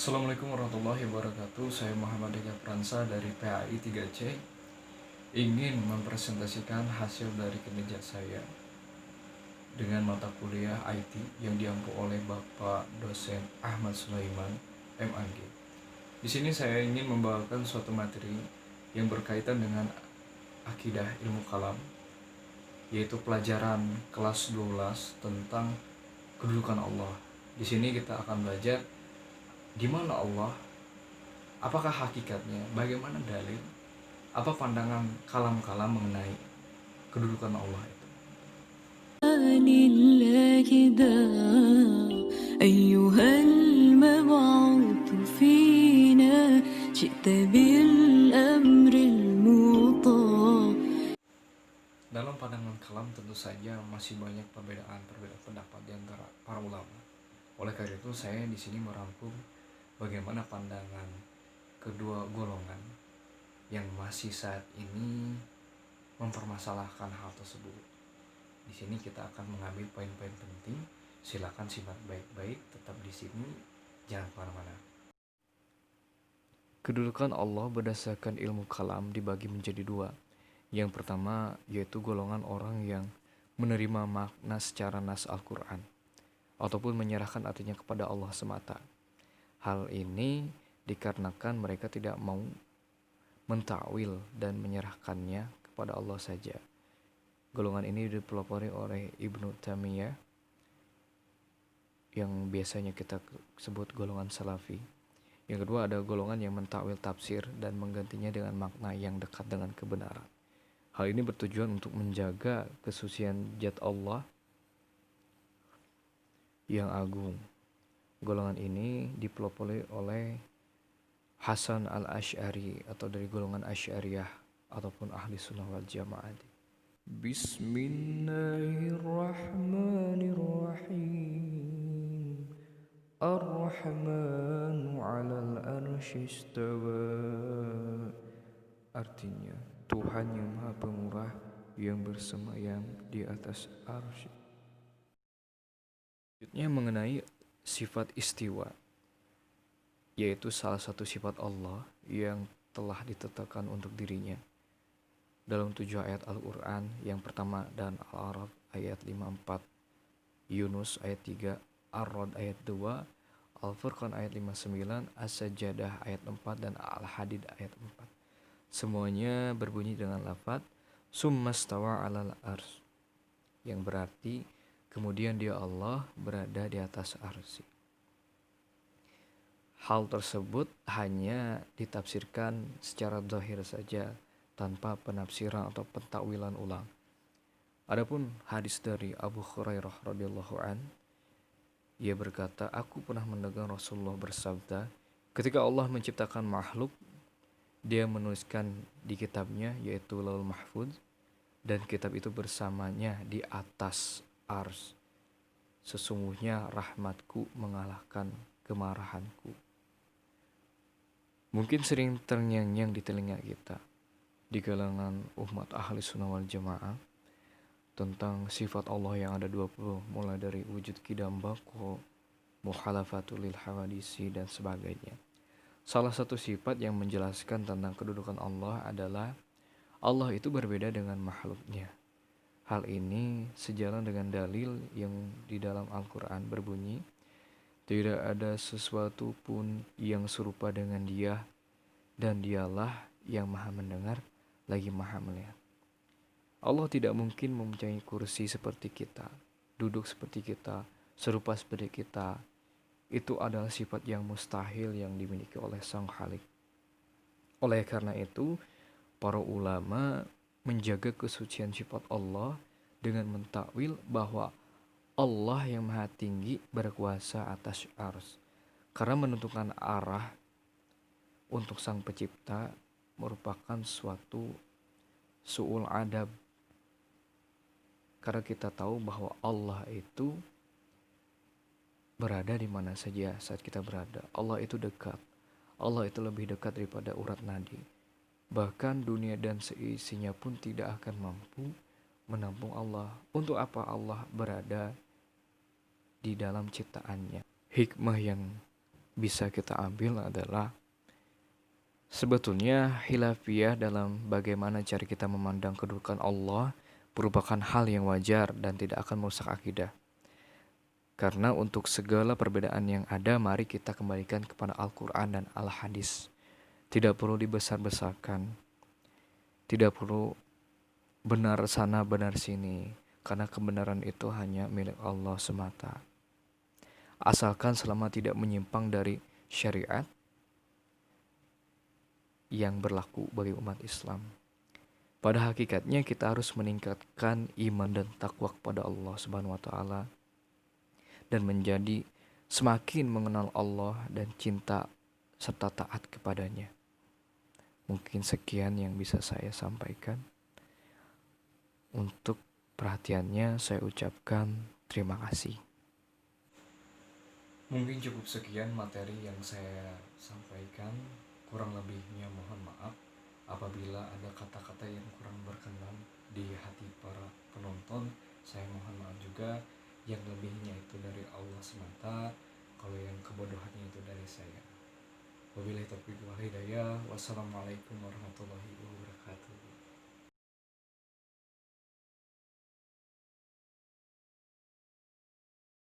Assalamualaikum warahmatullahi wabarakatuh. Saya Muhammad Eka Pransa dari PAI 3C ingin mempresentasikan hasil dari kinerja saya dengan mata kuliah IT yang diampu oleh Bapak dosen Ahmad Sulaiman MAG. Di sini saya ingin membawakan suatu materi yang berkaitan dengan akidah ilmu kalam, yaitu pelajaran kelas 12 tentang kedudukan Allah. Di sini kita akan belajar di mana Allah, apakah hakikatnya, bagaimana dalil, apa pandangan kalam-kalam mengenai kedudukan Allah itu. لله داع أيها المبعوث فينا جئت بالأمر المطاع. Dalam pandangan kalam tentu saja masih banyak perbedaan pendapat di antara para ulama. Oleh karena itu saya di sini merangkum bagaimana pandangan kedua golongan yang masih saat ini mempermasalahkan hal tersebut. Di sini kita akan mengambil poin-poin penting. Silakan simak baik-baik, tetap di sini, jangan kemana-mana. Kedudukan Allah berdasarkan ilmu kalam dibagi menjadi dua. Yang pertama yaitu golongan orang yang menerima makna secara nas Al-Quran ataupun menyerahkan artinya kepada Allah semata. Hal ini dikarenakan mereka tidak mau mentakwil dan menyerahkannya kepada Allah saja. Golongan ini dipelopori oleh Ibnu Taimiyah yang biasanya kita sebut golongan Salafi. Yang kedua ada golongan yang mentakwil tafsir dan menggantinya dengan makna yang dekat dengan kebenaran. Hal ini bertujuan untuk menjaga kesucian zat Allah yang agung. Golongan ini dipelopori oleh Hasan al-Asy'ari atau dari golongan Asy'ariyah ataupun ahli sunnah wal jamaah. Bismillahirrahmanirrahim. Ar-Rahmanu 'alal arsy istawa. Artinya, Tuhan yang Maha Pemurah yang bersemayam di atas arsy. Selanjutnya mengenai sifat istiwa, yaitu salah satu sifat Allah yang telah ditetapkan untuk dirinya dalam 7 ayat Al-Quran. Yang pertama dan Al-A'raf ayat 54, Yunus ayat 3, Ar-Rod ayat 2, Al-Furqan ayat 59, As-Sajdah ayat 4, dan Al-Hadid ayat 4. Semuanya berbunyi dengan lafaz Summastawa 'alal ars, yang berarti kemudian dia Allah berada di atas arsy. Hal tersebut hanya ditafsirkan secara zahir saja tanpa penafsiran atau pentakwilan ulang. Adapun hadis dari Abu Hurairah radhiyallahu an, ia berkata, aku pernah mendengar Rasulullah bersabda, ketika Allah menciptakan makhluk, dia menuliskan di kitabnya yaitu Lauhul Mahfuz, dan kitab itu bersamanya di atas ars. Sesungguhnya rahmatku mengalahkan kemarahanku. Mungkin sering terngiang-ngiang di telinga kita di kalangan umat ahli sunnah wal jamaah tentang sifat Allah yang ada 20, mulai dari wujud qidam baqo, muhalafatul lil hawadisi, dan sebagainya. Salah satu sifat yang menjelaskan tentang kedudukan Allah adalah Allah itu berbeda dengan makhluknya. Hal ini sejalan dengan dalil yang di dalam Al-Quran berbunyi, tidak ada sesuatu pun yang serupa dengan Dia, dan Dialah yang Maha Mendengar lagi Maha Melihat. Allah tidak mungkin mempunyai kursi seperti kita, duduk seperti kita, serupa seperti kita. Itu adalah sifat yang mustahil yang dimiliki oleh Sang Khalik. Oleh karena itu, para ulama menjaga kesucian sifat Allah dengan mentakwil bahwa Allah yang Maha Tinggi berkuasa atas ars. Karena menentukan arah untuk Sang Pencipta merupakan suatu su'ul adab. Karena kita tahu bahwa Allah itu berada di mana saja saat kita berada. Allah itu dekat. Allah itu lebih dekat daripada urat nadi. Bahkan dunia dan seisinya pun tidak akan mampu menampung Allah. Untuk apa Allah berada di dalam ciptaannya? Hikmah yang bisa kita ambil adalah sebetulnya khilafiyah dalam bagaimana cara kita memandang kedudukan Allah merupakan hal yang wajar dan tidak akan merusak akidah. Karena untuk segala perbedaan yang ada, mari kita kembalikan kepada Al-Quran dan Al-Hadis. Tidak perlu dibesar-besarkan, tidak perlu benar sana benar sini, karena kebenaran itu hanya milik Allah semata. Asalkan selama tidak menyimpang dari syariat yang berlaku bagi umat Islam. Pada hakikatnya kita harus meningkatkan iman dan takwa kepada Allah Subhanahu wa taala dan menjadi semakin mengenal Allah dan cinta serta taat kepadanya. Mungkin sekian yang bisa saya sampaikan. Untuk perhatiannya saya ucapkan terima kasih. Mungkin cukup sekian materi yang saya sampaikan. Kurang lebihnya mohon maaf apabila ada kata-kata yang kurang berkenan di hati para penonton. Saya mohon maaf juga. Yang lebihnya itu dari Allah semata. Kalau yang kebodohannya itu dari saya. Wabillahi taufiq wal hidayah. Wassalamualaikum warahmatullahi wabarakatuh.